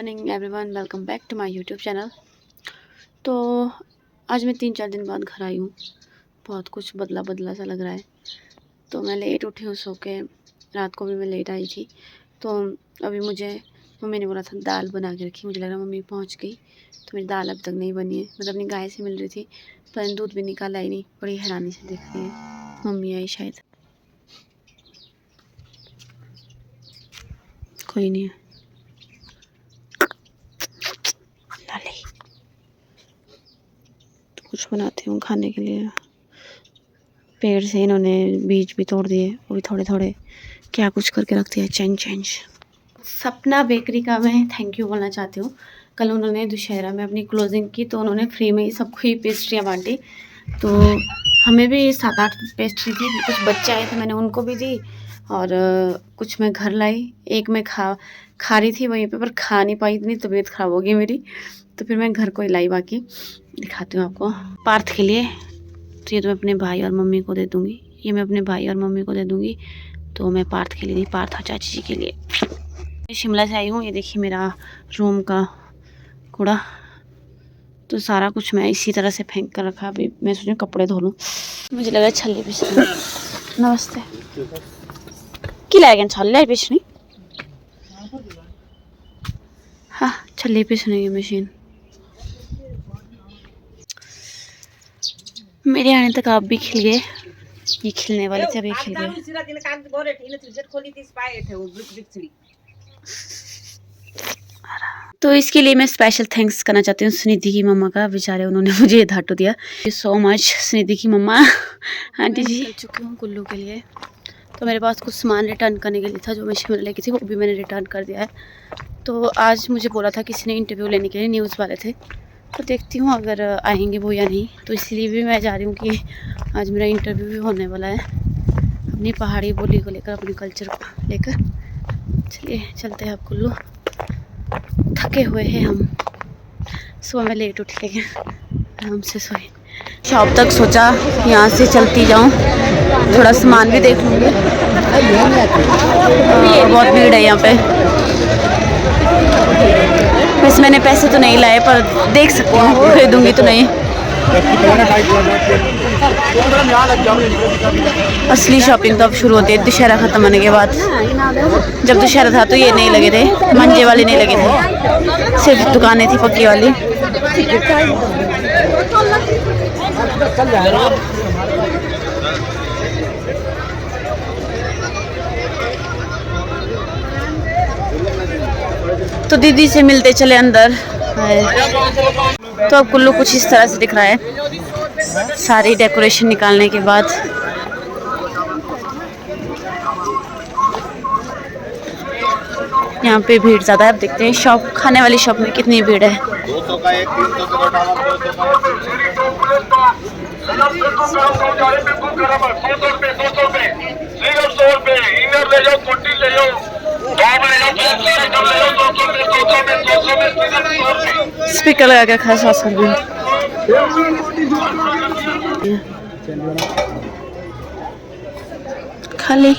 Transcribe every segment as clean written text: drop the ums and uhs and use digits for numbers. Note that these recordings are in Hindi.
Morning everyone, welcome back to my YouTube channel. तो आज मैं 3-4 दिन बाद घर आई हूँ। बहुत कुछ बदला बदला सा लग रहा है। तो मैं लेट उठी हूँ सो के, रात को भी मैं लेट आई थी। तो अभी मुझे मम्मी ने बोला था दाल बना के रखी, मुझे लग रहा मम्मी पहुँच गई। तो मेरी दाल अब तक नहीं बनी है। मतलब अपनी गाय से मिल रही थी पर दूध भी निकाला ही नहीं। बड़ी हैरानी से देख रही है। मम्मी आई शायद, कोई नहीं है। तो कुछ बनाती हूँ खाने के लिए। पेड़ से इन्होंने बीज भी तोड़ दिए, वो भी थोड़े थोड़े क्या कुछ करके रख दिया। चेंज सपना बेकरी का मैं थैंक यू बोलना चाहती हूँ। कल उन्होंने दुशहरा में अपनी क्लोजिंग की तो उन्होंने फ्री में ही सबको ही पेस्ट्रियाँ बांटी। तो हमें भी 7-8 पेस्ट्री थी। कुछ बच्चे आए थे, मैंने उनको भी दी और कुछ मैं घर लाई। एक मैं खा रही थी वहीं पे, पर खा नहीं पाई, इतनी तबीयत ख़राब हो गई मेरी। तो फिर मैं घर को ही लाई। बाकी दिखाती हूँ आपको। पार्थ के लिए तो ये तो मैं अपने भाई और मम्मी को दे दूँगी। ये मैं अपने भाई और मम्मी को दे दूँगी। तो मैं पार्थ के लिए नहीं, पार्थ और चाची जी के लिए। शिमला से आई हूँ। ये देखिए मेरा रूम का कूड़ा। तो सारा कुछ मैं इसी तरह से फेंक कर रखा। अभी मैं सोच रही हूँ कपड़े धो लूँ। मुझे लगा छल्ले पिसनी। नमस्ते कि लाएगा छल्ले पिसनी। हाँ, छल्ले पिसने की मशीन। मेरे आने तक आप भी खिल गए। ये खिलने वाले थे, अभी खिल गए। तो इसके लिए मैं स्पेशल थैंक्स करना चाहती हूँ सुनिधि की मम्मा का। बेचारे उन्होंने मुझे ये धाटू दिया। सो मच सुनिधि की मम्मा। आंटी जी चल चुकी हूँ कुल्लू के लिए। तो मेरे पास कुछ सामान रिटर्न करने के लिए था जो मैं शिमला लेके थी, वो भी मैंने रिटर्न कर दिया है। तो आज मुझे बोला था किसी ने इंटरव्यू लेने के लिए, न्यूज़ वाले थे। तो देखती हूँ अगर आएंगे वो या नहीं। तो इसलिए भी मैं जा रही हूँ कि आज मेरा इंटरव्यू भी होने वाला है अपनी पहाड़ी बोली को लेकर, अपने कल्चर को लेकर। चलिए चलते हैं अब कुल्लू। थके हुए हैं हम, सुबह में लेट उठ के आराम से सोए। शॉप तक सोचा यहाँ से चलती जाऊँ, थोड़ा सामान भी देख लूँगी। बहुत भीड़ है यहाँ पे। वैसे मैंने पैसे तो नहीं लाए पर देख सकती हूँ, खरीदूँगी तो नहीं। असली शॉपिंग तो अब शुरू होती है दुशहरा ख़त्म होने के बाद। जब दुशहरा था तो ये नहीं लगे थे, मंजे वाले नहीं लगे थे, सिर्फ दुकानें थी पक्की वाली। तो दीदी से मिलते चले अंदर। तो अब कुल्लू कुछ इस तरह से दिख रहा है सारी डेकोरेशन निकालने के बाद। यहाँ पे भीड़ ज़्यादा है। अब देखते हैं शॉप, खाने वाली शॉप में कितनी भीड़ है। 200 का एक, 300 का 200 का स्पीकर लगा के खा सॉस कर दूँ। खाली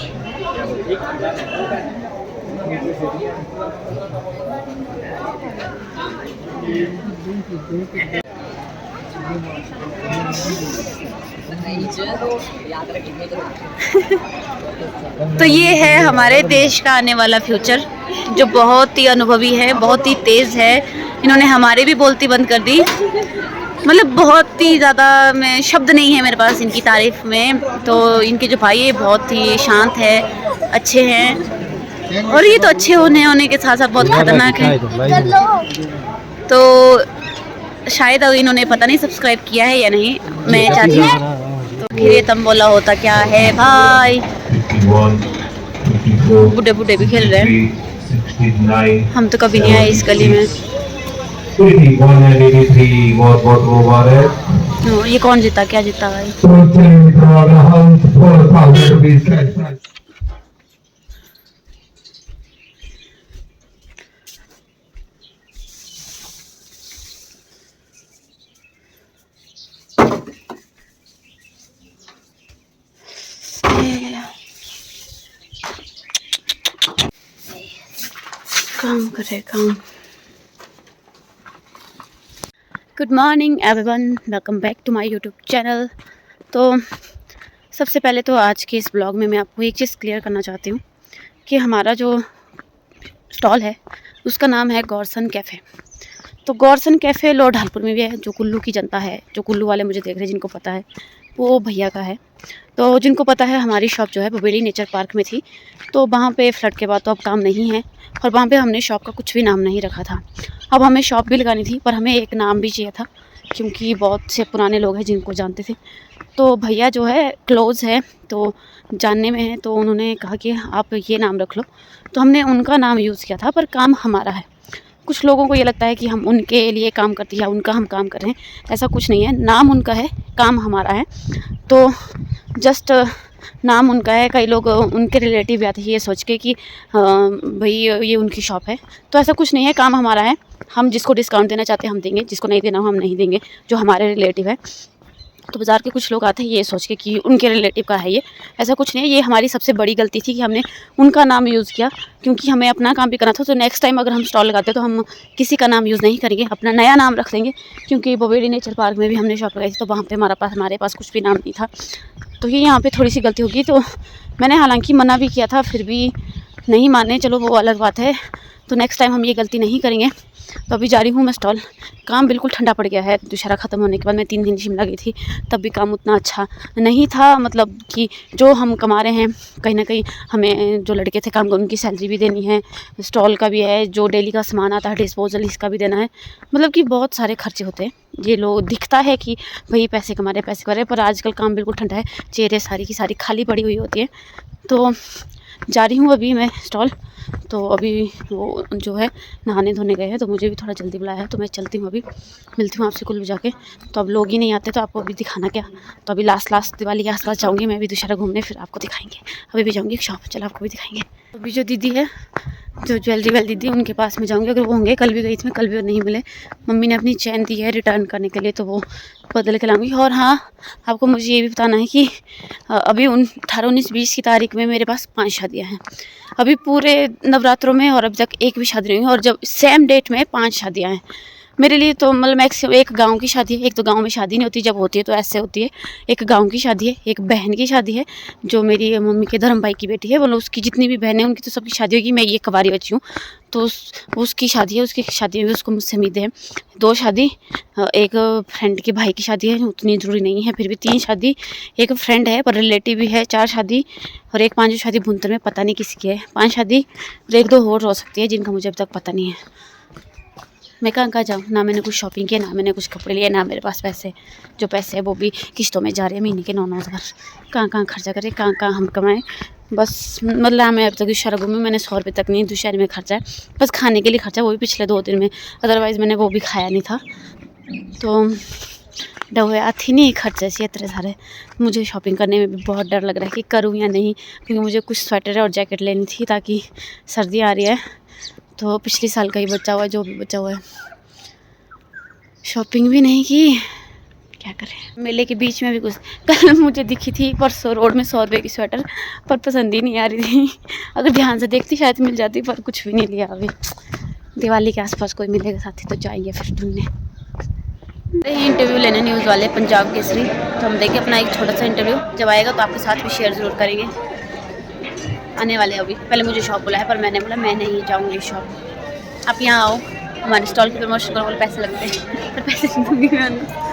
तो ये है हमारे देश का आने वाला फ्यूचर, जो बहुत ही अनुभवी है, बहुत ही तेज़ है। इन्होंने हमारे भी बोलती बंद कर दी। मतलब बहुत ही ज़्यादा, मैं शब्द नहीं है मेरे पास इनकी तारीफ़ में। तो इनके जो भाई है बहुत ही शांत है, अच्छे हैं। और ये तो अच्छे होने के साथ साथ बहुत खतरनाक है। तो शायद अब इन्होंने पता नहीं सब्सक्राइब किया है या नहीं, मैं चाहती हूँ। तो फिर तम बोला होता क्या है भाई। बूढ़े बूढ़े भी खेल रहे हैं। हम तो कभी नहीं आए इस गली में। ये कौन जीता, क्या जीता भाई? काम करे काम। Good morning everyone, welcome back to my YouTube channel. तो सबसे पहले तो आज के इस ब्लॉग में मैं आपको एक चीज़ क्लियर करना चाहती हूँ कि हमारा जो स्टॉल है उसका नाम है गौरसन कैफ़े। तो गौरसन कैफ़े लोअर ढालपुर में भी है। जो कुल्लू की जनता है, जो कुल्लू वाले मुझे देख रहे हैं, जिनको पता है, वो भैया का है। तो जिनको पता है, हमारी शॉप जो है बबेली नेचर पार्क में थी, तो वहाँ पे फ्लड के बाद तो अब काम नहीं है और वहाँ पे हमने शॉप का कुछ भी नाम नहीं रखा था। अब हमें शॉप भी लगानी थी, पर हमें एक नाम भी चाहिए था क्योंकि बहुत से पुराने लोग हैं जिनको जानते थे। तो भैया जो है क्लोज़ है, तो जानने में है, तो उन्होंने कहा कि आप ये नाम रख लो। तो हमने उनका नाम यूज़ किया था, पर काम हमारा है। कुछ लोगों को ये लगता है कि हम उनके लिए काम करते हैं या उनका हम काम कर रहे हैं, ऐसा कुछ नहीं है। नाम उनका है, काम हमारा है। तो जस्ट नाम उनका है। कई लोग उनके रिलेटिव भी आते हैं ये सोच के कि भाई ये उनकी शॉप है, तो ऐसा कुछ नहीं है। काम हमारा है। हम जिसको डिस्काउंट देना चाहते हैं हम देंगे, जिसको नहीं देना हम नहीं देंगे, जो हमारे रिलेटिव है। तो बाज़ार के कुछ लोग आते हैं ये सोच के कि उनके रिलेटिव का है ये, ऐसा कुछ नहीं है। ये हमारी सबसे बड़ी गलती थी कि हमने उनका नाम यूज़ किया, क्योंकि हमें अपना काम भी करना था। तो नेक्स्ट टाइम अगर हम स्टॉल लगाते तो हम किसी का नाम यूज़ नहीं करेंगे, अपना नया नाम रख देंगे। क्योंकि बबेली नेचर पार्क में भी हमने शॉप लगाई थी, तो वहाँ पे हमारे पास कुछ भी नाम नहीं था। तो ये यहाँ पे थोड़ी सी गलती होगी। तो मैंने हालांकि मना भी किया था, फिर भी नहीं माने, चलो वो अलग बात है। तो नेक्स्ट टाइम हम ये गलती नहीं करेंगे। तो अभी जा रही हूँ मैं स्टॉल। काम बिल्कुल ठंडा पड़ गया है। दशहरा ख़त्म होने के बाद मैं 3 दिन शिमला गई थी, तब भी काम उतना अच्छा नहीं था। मतलब कि जो हम कमा रहे हैं, कहीं ना कहीं हमें जो लड़के थे काम को उनकी सैलरी भी देनी है, स्टॉल का भी है, जो डेली का सामान आता है डिस्पोजल इसका भी देना है। मतलब कि बहुत सारे खर्चे होते हैं। ये लोग दिखता है कि भाई पैसे कमा रहे, पर आजकल काम बिल्कुल ठंडा है। चेहरे सारी की सारी खाली पड़ी हुई होती है। तो जा रही हूँ अभी मैं स्टॉल। तो अभी वो जो है नहाने धोने गए हैं, तो मुझे भी थोड़ा जल्दी बुलाया है, तो मैं चलती हूँ। अभी मिलती हूँ आपसे कुल्लू जाके। तो अब लोग ही नहीं आते, तो आपको अभी दिखाना क्या। तो अभी लास्ट दिवाली के आसपास जाऊँगी मैं भी दशहरा घूमने, फिर आपको दिखाएंगे। अभी भी जाऊँगी शॉप, चलो आपको भी दिखाएंगे। अभी जो दीदी है, जो ज्वेलरी वाली दीदी, उनके पास में जाऊँगी। अगर वो होंगे, कल भी गई थी मैं, कल भी नहीं मिले। मम्मी ने अपनी चैन दी है रिटर्न करने के लिए, तो वो बदल के लाऊंगी। और हाँ, आपको मुझे ये भी बताना है कि अभी 18, 19, 20 की तारीख में मेरे पास 5 शादियाँ हैं। अभी पूरे नवरात्रों में और अभी तक एक भी शादी नहीं हुई, और जब सेम डेट में 5 शादियाँ हैं मेरे लिए। तो मतलब मैक्सिमम एक गांव की शादी है। एक तो गांव में शादी नहीं होती, जब होती है तो ऐसे होती है। एक गांव की शादी है, एक बहन की शादी है, जो मेरी मम्मी के धर्म भाई की बेटी है। बोलो उसकी जितनी भी बहनें हैं उनकी तो सबकी शादी होगी। मैं ये कवारी बची हूँ, तो उसकी शादी है। उसकी शादी में भी उसको मुझसे उम्मीदें हैं। 2 शादी, एक फ्रेंड के भाई की शादी है, उतनी ज़रूरी नहीं है, फिर भी 3 शादी। एक फ्रेंड है पर रिलेटिव भी है, 4 शादी। और एक 5 शादी भुंतर में पता नहीं किसकी है। 5 शादी और 1-2 और हो सकती है जिनका मुझे अब तक पता नहीं है। मैं कहाँ जाऊँ, ना मैंने कुछ शॉपिंग किया, ना मैंने कुछ कपड़े लिए, ना मेरे पास पैसे। जो पैसे है वो भी किस्तों में जा रहे हैं, महीने के 9-9 हज़ार। कहाँ खर्चा करें, कहाँ हम कमाएं। बस मतलब मैं अब तक दशहरा घूमी, मैंने 100 रुपये तक नहीं दशहरे में खर्चा है। बस खाने के लिए खर्चा, वो भी पिछले 2 दिन में, अदरवाइज़ मैंने वो भी खाया नहीं था। तो डवे आती नहीं खर्चे से इतने सारे। मुझे शॉपिंग करने में भी बहुत डर लग रहा है कि करूँ या नहीं, क्योंकि मुझे कुछ स्वेटर और जैकेट लेनी थी, ताकि सर्दी आ रही है। तो पिछले साल का ही बचा हुआ है, जो भी बचा हुआ है। शॉपिंग भी नहीं की, क्या करें। मेले के बीच में भी कुछ, कल मुझे दिखी थी परसों रोड में 100 रुपये की स्वेटर, पर पसंद ही नहीं आ रही थी। अगर ध्यान से देखती शायद मिल जाती, पर कुछ भी नहीं लिया। अभी दिवाली के आसपास कोई मिलेगा साथी तो जाएंगे फिर ढूंढने। इंटरव्यू लेने न्यूज़ वाले पंजाब केसरी, तो हम देखें अपना एक छोटा सा इंटरव्यू। जब आएगा तो आपके साथ भी शेयर ज़रूर करेंगे। आने वाले अभी, पहले मुझे शॉप बुलाया, पर मैंने बोला मैं नहीं जाऊँगी शॉप। आप यहाँ आओ, हमारे स्टॉल की प्रमोशन करो, पैसे लगते हैं, पर पैसे नहीं दूँगी मैं।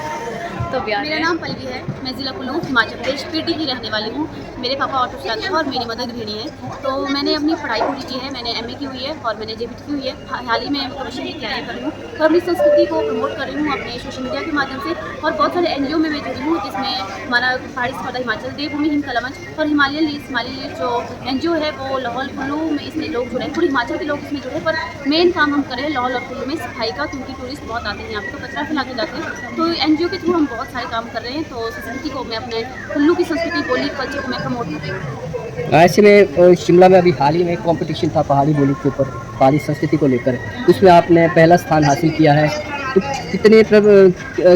तो मेरा नाम पल्लवी है, मैं ज़िला कुल्लू हिमाचल प्रदेश पीटी की रहने वाली हूँ। मेरे पापा ऑटो चलाते हैं और मेरी मदर गृहिणी है। तो मैंने अपनी पढ़ाई पूरी की है, मैंने MA की हुई है और मैंने JBT की हुई है। हाल ही में कमीशन की तैयारी कर रही हूँ, तो अपनी संस्कृति को प्रमोट कर रही हूँ अपने सोशल मीडिया के माध्यम से। और बहुत सारे NGO में मैं जुड़ी हूँ, जिसमें हमारा पहाड़ी स्पर्धा हिमाचल देवभूमि हिमकला मंच और हिमालयन लीड्स जो NGO है वो लाहौल कुल्लू में इसमें लोग जुड़े हैं। पूरे हिमाचल के लोग इसमें जुड़े, पर मेन काम हम करें लाहौल और कुल्लू में सफाई का, क्योंकि टूरिस्ट बहुत आते हैं यहाँ पे, तो कचरा फैला के जाते हैं। तो NGO के थ्रू हम बहुत सारे काम कर रहे हैं। तो संस्कृति को मैं अपने कुल्लू की संस्कृति बोली कल्चर को मैं प्रमोट कर रही हूँ। ऐसे में शिमला में अभी हाल ही में कंपटीशन था पहाड़ी बोली के ऊपर, पहाड़ी संस्कृति को लेकर, उसमें आपने पहला स्थान हासिल किया है। तो कितने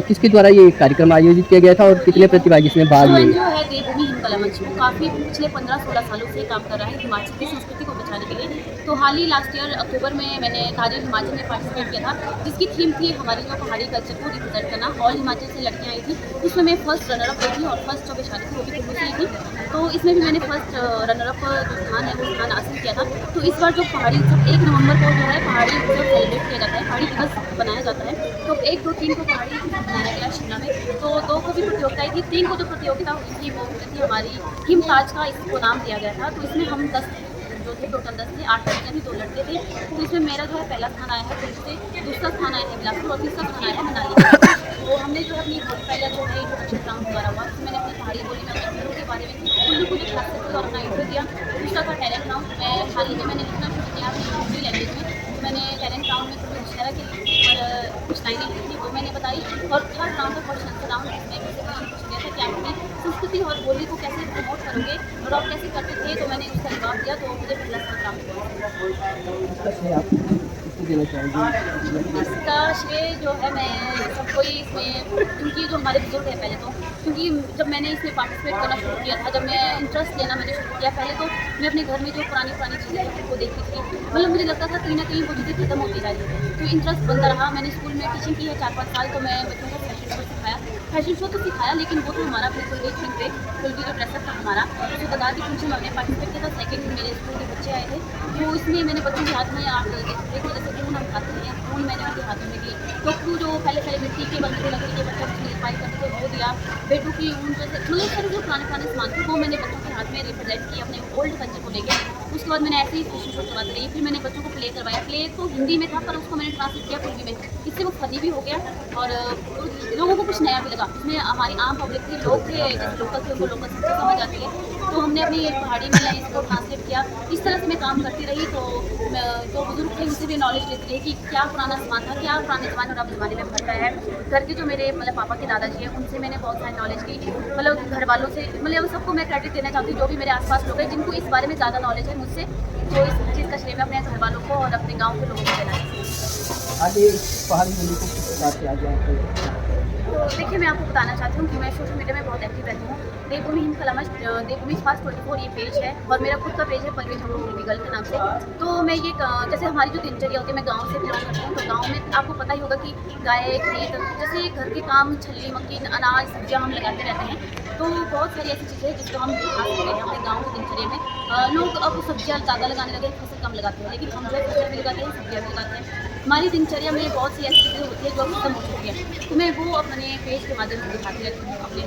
किसके द्वारा ये कार्यक्रम आयोजित किया गया था और कितने प्रतिभागी इसमें भाग लिए? जो है देवभूमि हिमकला मंच, वो काफ़ी पिछले 15-16 सालों से काम कर रहा है हिमाचल की संस्कृति को बचाने के लिए। तो हाल ही लास्ट ईयर अक्टूबर में मैंने ताजिल हिमाचल में पार्टिसिपेट किया था, जिसकी थीम थी हमारी जो पहाड़ी कल्चर को रिप्रेजेंट करना। ऑल हिमाचल से लड़कियाँ आई थी, उसमें मैं फर्स्ट रनर अप गई थी और फर्स्ट जो बेचारी थी वो भी कुल्लू से ही थी। तो इसमें भी मैंने फर्स्ट रनर अप जो स्थान है वो स्थान हासिल किया था। तो इस बार जो पहाड़ी उत्सव 1 नवंबर को जो है पहाड़ी उत्सव सेलिब्रेट किया जाता है, पहाड़ी दिवस बनाया जाता है। तो 1, 2, 3 को पहाड़ी बनाया गया शिमला में। तो 2 को भी प्रतियोगिताएं थी, 3 को जो प्रतियोगिता हुई थी वो हुई थी हमारी हिमताज का, इसको नाम दिया गया था। तो इसमें हम 10 जो थे, टोटल 10 थे, 8 लड़कियाँ थी, 2 लड़के थे। तो इसमें मेरा जो है पहला स्थान आया है कुल्लू से, दूसरा स्थान आया है बिलासपुर और तीसरा स्थान आया है मनाली। तो हमने जो है अपनी पहला जो है इंट्रोडक्शन राउंड हमारा हुआ, उसमें मैंने अपनी पहाड़ी बोली में अपने कुल्लू के बारे में, कुल्लू को जो खासियत थी और अपना इंट्रो दिया। दूसरा था टैलेंट राउंड। मैं हाल ही में मैंने लिखना शुरू किया अपनी हिंदी लैंग्वेज में। तो मैंने टैलेंट राउंड में कुछ दशहरा के ऊपर कुछ लाइनें लिखी थी, वो मैंने बताई। और थर्ड राउंड था क्वेश्चन राउंड, जिसमें मुझसे क्वेश्चन पूछा गया था कि आप अपनी संस्कृति और बोली को कैसे प्रमोट करोगे और आप कैसे करते थे। तो मैंने उसका जवाब दिया, तो मुझे पहला स्थान प्राप्त हुआ। इसका श्रेय आप किसको देना चाहेंगे? इसका श्रेय जो है मैं सबको ही इसमें, क्योंकि जो हमारे बुजुर्ग हैं पहले तो, क्योंकि जब मैंने इसमें पार्टिसिपेट करना शुरू किया था, जब मैं इंटरेस्ट लेना मैंने शुरू किया, पहले तो मैं अपने घर में जो पुरानी चीज़ें हैं उनको देखती थी। मतलब मुझे लगता था कहीं ना कहीं वो चीज़ें खत्म होती जा रही है, तो इंटरेस्ट बनता रहा। मैंने स्कूल में टीचिंग की है 4-5 साल, तो मैं बच्चों को फैशन शो तो सिखाया, लेकिन वो तो हमारा बिल्कुल एक थिंग थे, कुल्लू जो ड्रेसअप था हमारा, तो बता दी कुछ हमने पार्टिसिपेट किया था। सेकंड मेरे स्कूल के बच्चे आए थे, तो इसमें मैंने बच्चों के हाथ में आर्ट एक वजह से खून हम खाते हैं, खून मैंने उनके हाथों में दिए। तो खून जो पहले मिट्टी के बनते थे, लकड़ी के बच्चों को लिपाई करते थे वो दिया। बेटू की ऊन जैसे मतलब सारे जो पुराने सामान थे वो मैंने बच्चों के हाथ में रिप्रेजेंट किया अपने ओल्ड कल्चर को लेकर। उसके बाद मैंने ऐसे ही फैशन शो करवाते रही। फिर मैंने बच्चों को प्ले करवाया, प्ले तो हिंदी में था पर उसको मैंने ट्रांसलेट किया कुल्लू में, इससे वो फनी भी हो गया और लोगों को कुछ नया भी लगा। उसमें हमारी आम पब्लिक थी, लोग थे जैसे लोकल थे, उनको लोकल सबसे समझ आती है। तो हमने अपनी पहाड़ी में इसको ट्रांसलेट किया। इस तरह से मैं काम करती रही। तो जो बुजुर्ग थे उनसे भी नॉलेज लेती रही कि क्या पुराना सामान था, क्या पुराने ज़माने और अब ज़माने में फर्क है। घर के जो मेरे मतलब पापा के दादाजी हैं उनसे मैंने बहुत सारी नॉलेज ली, मतलब घर वालों से, मतलब सबको मैं क्रेडिट देना चाहती हूँ जो भी मेरे आसपास लोग हैं जिनको इस बारे में ज़्यादा नॉलेज है मुझसे। तो इस चीज़ का श्रेय मैं अपने घर वालों को और अपने गाँव के लोगों को देना चाहती हूँ। आगे पहाड़ी बोली को किस प्रकार से आगे आप? तो देखिए, मैं आपको बताना चाहती हूँ कि मैं सोशल मीडिया में बहुत एक्टिव रहती हूँ। देवभूमि हिंद कलमश, देवभूमि फास्ट 24 ये पेज है और मेरा खुद का पेज है पल्लवी ठाकुर गर्ल के नाम से। तो मैं ये जैसे हमारी जो दिनचर्या होती है, मैं गांव से बिलोंग करती हूँ। तो गांव में आपको पता ही होगा कि गाय, खेत, जैसे घर के काम, छल्ली, मक्की, अनाज, सब्जियाँ हम लगाते रहते हैं। तो बहुत सारी ऐसी चीज़ें हैं जिसको हम खा सकते हैं अपने गाँव की दिनचर्या में। लोग अब सब्जियाँ ज़्यादा लगाने लगे, फसल कम लगाते हैं, लेकिन हम जो है फसल भी लगाते हैं, सब्जियाँ भी लगाते हैं। हमारी दिनचर्या में बहुत सी ऐसी चीज़ें होती है जो खत्म हो चुकी है, तो मैं वो अपने पेज के माध्यम से दिखाती रहती हूँ। अपने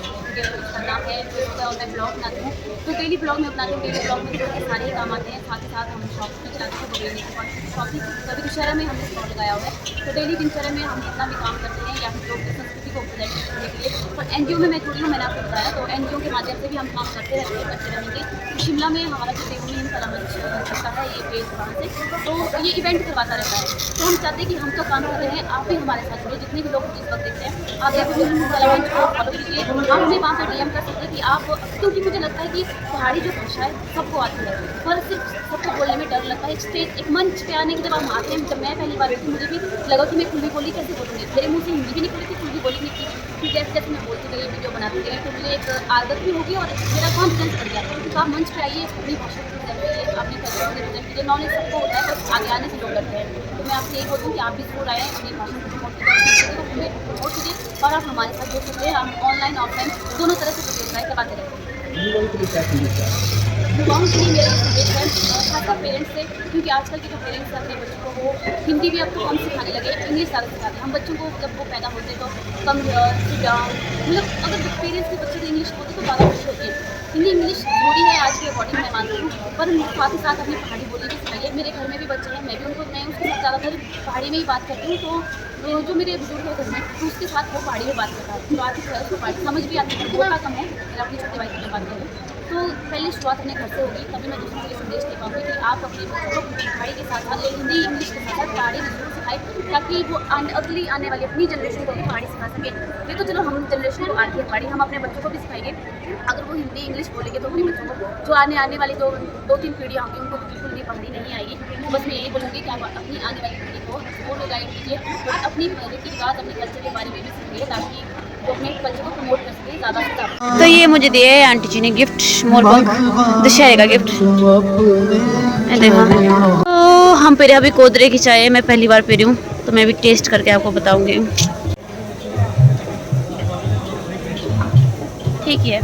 उसका नाम है और मैं ब्लॉग बनाती हूँ, तो डेली ब्लॉग में बनाती हूँ। डेली ब्लॉग में घर के सारे ही काम आते हैं, साथ ही साथ हम शॉप भी चलाते हैं, बगैर के शॉप भी कभी शहर में हमने स्टॉल लगाया हुआ है। तो डेली दिनचर्या में हम जितना भी काम करते हैं या फिर लोग की संस्कृति को प्रेजेंट करने के लिए, और NGO में मैं जुड़ी हूँ, मैंने आपको बताया। तो NGO के माध्यम से भी हम काम करते रहेंगे। तो शिमला में हमारा जो देवभूमि हिंद कलमश करता है ये पेज वहाँ से, तो ये इवेंट करवाता रहता है। तो हम चाहते हैं कि हम तो काम कर रहे हैं, आप भी हमारे साथ जुड़े, जितने भी लोग जिस वक्त देखते हैं, आप देवभूमि हिंद कलमश को फॉलो कीजिए। आप हमें वहाँ पर DM कर सकते हैं कि आप, क्योंकि मुझे लगता है कि पहाड़ी जो भाषा है सबको आती है, पर सिर्फ सबको बोलने में डर लगता है। स्टेज एक मंच पे आने के जब हम आते हैं, जब मैं पहली बार थी मुझे भी लगा कि मैं कुल्ली बोली कैसे बोलूँगी, मेरे मुँह से हिंदी भी निकली थी, कुल्ली बोली निकली। फिर जैसे जैसे मैं बोलती गई, वीडियो बनाती गई, तो मुझे एक आदत भी होगी और मेरा कॉन्फिडेंस बढ़ गया। तो आप मंच पे आइए, अपनी भाषा को प्रेजेंट कीजिए, अपनी कल्चर को प्रेजेंट कीजिए। नॉलेज सबको होता है, बस आगे आने से लोग डरते हैं। तो मैं आपसे यही बोलूँ कि आप भी जरूर आएँ, अपनी भाषा को प्रमोट कीजिए और आप हमारे साथ जुड़ सकते हैं। हम ऑनलाइन ऑफलाइन दोनों तरह से प्रतियोगिताएँ करवाते रहते हैं। युवाओं के लिए क्या संदेश है? युवाओं के लिए मेरा संदेश है, खासकर पेरेंट्स से, क्योंकि आजकल के जो पेरेंट्स हैं अपने बच्चों को वो हिंदी भी अब तो कम सिखाने लगे, इंग्लिश ज़्यादा सिखाते हैं। हम बच्चों को जब वो पैदा होते तो कम सिट डाउन, मतलब अगर पेरेंट्स के बच्चे को इंग्लिश होती तो ज़्यादा खुशी होती है। हिंदी इंग्लिश जरूरी है आज के अकॉर्डिंग, मैं मानती हूँ, पर साथ ही साथ अपनी पहाड़ी बोली भी सिखाइए। मेरे घर में भी बच्चे हैं, मैं उसके साथ ज़्यादातर पहाड़ी में ही बात करती हूँ। तो जो मेरे बुजुर्ग है घर में, तो उसके साथ वो पहाड़ी में बात करता है, तो आती है उसको पहाड़ी समझ भी आती है। थोड़ा कम है, मैं अपनी छोटी भाई की बात करूँ तो पहले शुरुआत अपने घर से होगी, तभी मैं दूसरों को ये संदेश दे पाऊँगी कि आप अपने बच्चों को पहाड़ी के साथ साथ हिंदी इंग्लिश के साथ साथ पहाड़ी में जरूर सिखाएं, ताकि वो अगली आने वाली अपनी जनरेशन को भी पहाड़ी सिखा सकें। ये तो चलो हम जनरेशन को आती है पहाड़ी, हम अपने बच्चों को भी सिखाएंगे। अगर वो हिंदी इंग्लिश बोलेंगे तो अपने बच्चों को जो आने वाली जो 2-3 पीढ़ियाँ होंगी उनको बिल्कुल भी पहाड़ी नहीं आएगी। तो बस मैं यही बोलूँगी कि आप अपनी आने वाली पीढ़ी को वो गाइड कीजिए और अपनी रीति रिवाज, अपने कल्चर के बारे में भी सीखिए, ताकि जो अपने कल्चर को प्रमोट कर सके ज़्यादा से ज़्यादा। तो ये मुझे दिए आंटी जी ने गिफ्ट, मोरपंख, दशहरे का गिफ्ट। ये देखो, तो हम पी रहे अभी कोदरे की चाय। मैं पहली बार पी रही हूँ, तो मैं भी टेस्ट करके आपको बताऊंगी। ठीक है।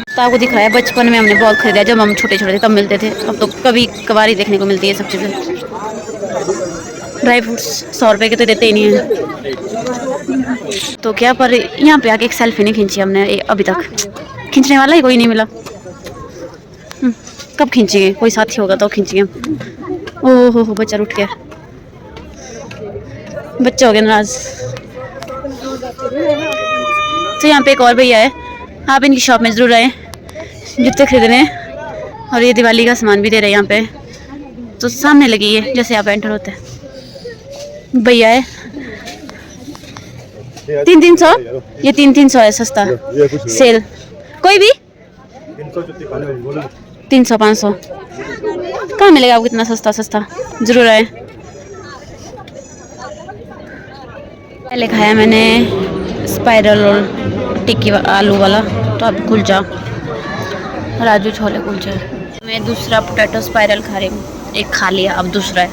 तो आपको दिख रहा है, बचपन में हमने बहुत खरीदा, जब हम छोटे छोटे थे तब मिलते थे। अब तो कभी कभार ही देखने को मिलती है सब चीज़ें। ड्राई फ्रूट्स 100 रुपये के तो देते ही नहीं है। तो क्या, पर यहाँ पे आके एक सेल्फी नहीं खींची हमने अभी तक। खींचने वाला ही कोई नहीं मिला। कब खींचेंगे, कोई साथी होगा तो खींचेंगे। ओह हो बच्चा उठ गया, बच्चा हो गया नाराज। तो यहाँ पे एक और भैया है, आप इनकी शॉप में ज़रूर आए, जूते खरीदने। और ये दिवाली का सामान भी दे रहे हैं यहाँ पे। तो सामने लगी है जैसे आप एंटर होते हैं। भैया है 300, ये 300 है सस्ता सेल। कोई भी 300-500 कहाँ मिलेगा आपको इतना सस्ता? ज़रूर आए। पहले खाया मैंने स्पाइरल रोल टिक्की आलू वाला, तो अब कुलचा, राजू छोले कुलचा। मैं दूसरा पोटैटो स्पाइरल खा रही हूँ, एक खा लिया, अब दूसरा है।